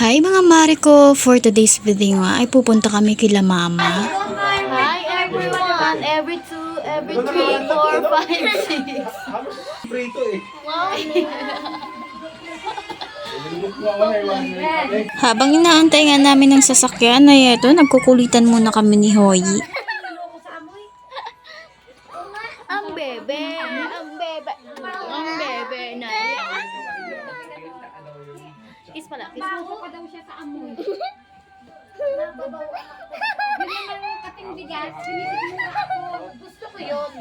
Hi mga mare ko! For today's video nga ay pupunta kami kila mama. Hi everyone! Every 2, every 3, 4, 5, 6. Prito eh. Habang inaantay nga namin ng sasakyan ay eto, nagkukulitan muna kami ni Hoyi. Ang bebe! Ang bebe! Ang bebe na yan! Kiss pala, kiss mo. Pa daw siya sa amoy. Ganyan ang kating bigas. Sinisigmura ako. Gusto ko yun.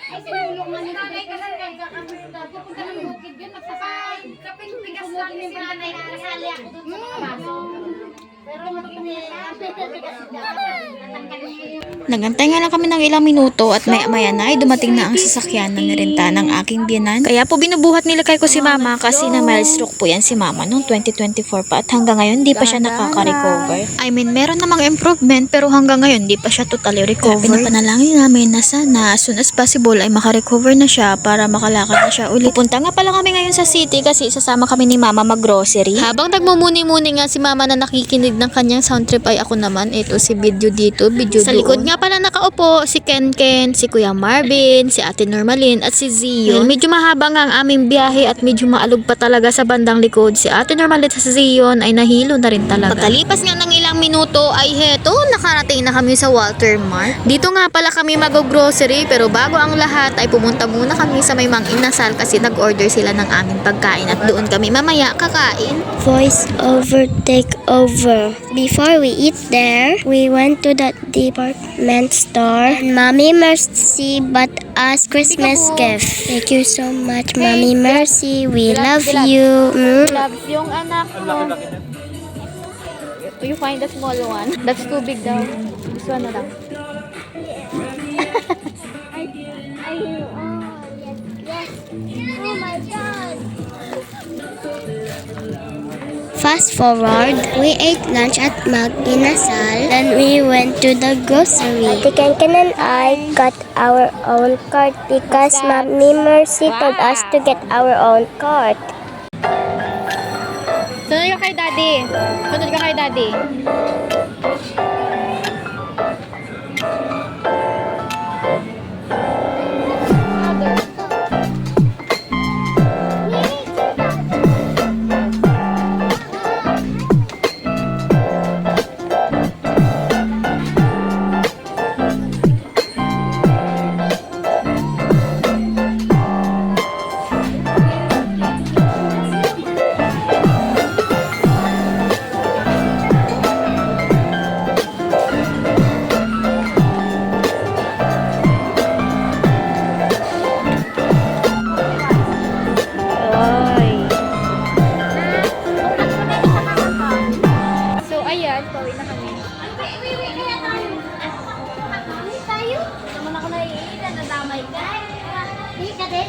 Ay, sinulungan nito. Nanay ka lang nag-amoy na. Pupunta ng bukid yun. Magsasay. Kaping bigas lang yung nanay. Kasali ako doon sa mga baso. Pero Nagantay nga lang kami ng ilang minuto at maya-maya na ay dumating na ang sasakyan na nirenta ng aking biyanan. Kaya po binubuhat nila kay ko si mama kasi na milestroke po yan si mama noong 2024 pa at hanggang ngayon di pa siya nakaka-recover. I mean, meron namang improvement pero hanggang ngayon di pa siya totally recover. Pinapanalangin namin na sana as soon as possible ay makarecover na siya para makalakad na siya ulit. Pupunta nga pala kami ngayon sa city kasi sasama kami ni mama mag-grocery. Habang nagmumuni-muni nga si mama na nakikinig ng kanyang sound trip ay ako naman, ito si video dito, video sa likod nga pala nakaupo si Ken, si Kuya Marvin, si Ate Normalin at si Zion. Medyo mahaba nga ang aming biyahe at medyo maalog pa talaga sa bandang likod. Si Ate Normalin at si Zion ay nahilo na rin talaga. Pagkalipas nga ng ilang minuto ay heto, nakarating na kami sa Walter Mart. Dito nga pala kami mag-grocery pero bago ang lahat ay pumunta muna kami sa may Mang Inasal kasi nag-order sila ng aming pagkain at doon kami mamaya kakain. Voice over take over. Before we eat there, we went to the department store and Mommy Mercy bought us Christmas gift. Thank you so much, Mommy Mercy. We love you. Loves yung anak mo. You find the small one. That's too big daw. This one na lang. Fast forward, we ate lunch at Mang Inasal, then we went to the grocery. Ate Kenken and I got our own cart because Mommy Mercy told us to get our own cart. Sunod ka kay daddy. Sunod ka kay daddy. Pauwi na kami. naman ako naiilan. Nadamay ka. Hindi ka din.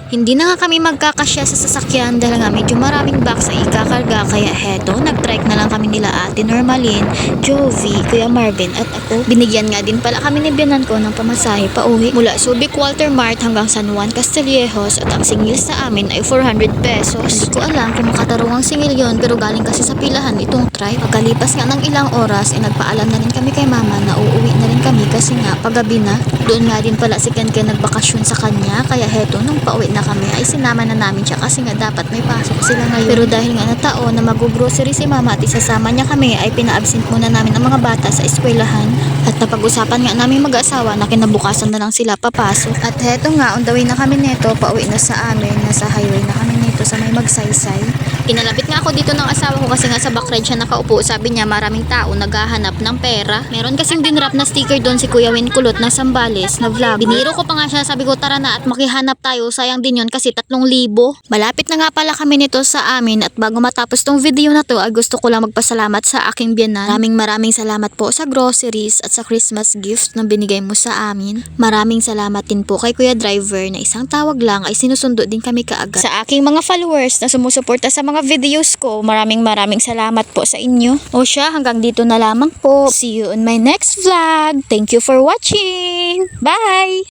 Hindi na nga kami magkakasya sa sasakyan dahil nga medyo maraming box ang ikakarga kaya heto, nag-trek na lang kami nila Ate Normalin, Jovi, Kuya Marvin at ako. Binigyan nga din pala kami ni biyanan ko ng pamasahe pa uwi mula Subic Walter Mart hanggang San Juan Castillejos at ang singil sa amin ay 400 pesos. Hindi ko alam kung makatarong ang singil yon pero galing kasi sa pilahan itong try. Pagkalipas nga ng ilang oras ay nagpaalam na rin kami kay mama na uuwi na rin kami kasi nga paggabi na. Doon nga din pala si Ken nagbakasyon sa kanya kaya heto nung pauwi na kami ay sinama na namin siya kasi nga dapat may pasok sila ngayon. Pero dahil nga natao na mag-grocery si mama at isasama niya kami ay pina-absent muna namin ang mga bata sa eskwelahan at napag-usapan nga namin mag-asawa na kinabukasan na lang sila papasok. At heto nga, on the way na kami neto, pauwi na sa amin, nasa highway na kami neto sa may Magsaysay. Kinalapit nga ako dito ng asawa ko kasi nga sa backride siya nakaupo. Sabi niya maraming tao naghahanap ng pera. Meron kasing dinrap na sticker doon si Kuya Win Kulot na Sambales na vlog. Biniro ko pa nga siya, sabi ko tara na at makihanap tayo. Sayang din yun kasi 3,000. Malapit na nga pala kami nito sa amin at bago matapos tong video na to ay gusto ko lang magpasalamat sa aking biyanan. Maraming salamat po sa groceries at sa Christmas gift na binigay mo sa amin. Maraming salamat din po kay Kuya Driver na isang tawag lang ay sinusundo din kami kaagad. Sa aking mga followers na sumusuporta sa mga videos ko, maraming salamat po sa inyo. O siya, hanggang dito na lamang po. See you on my next vlog. Thank you for watching. Bye!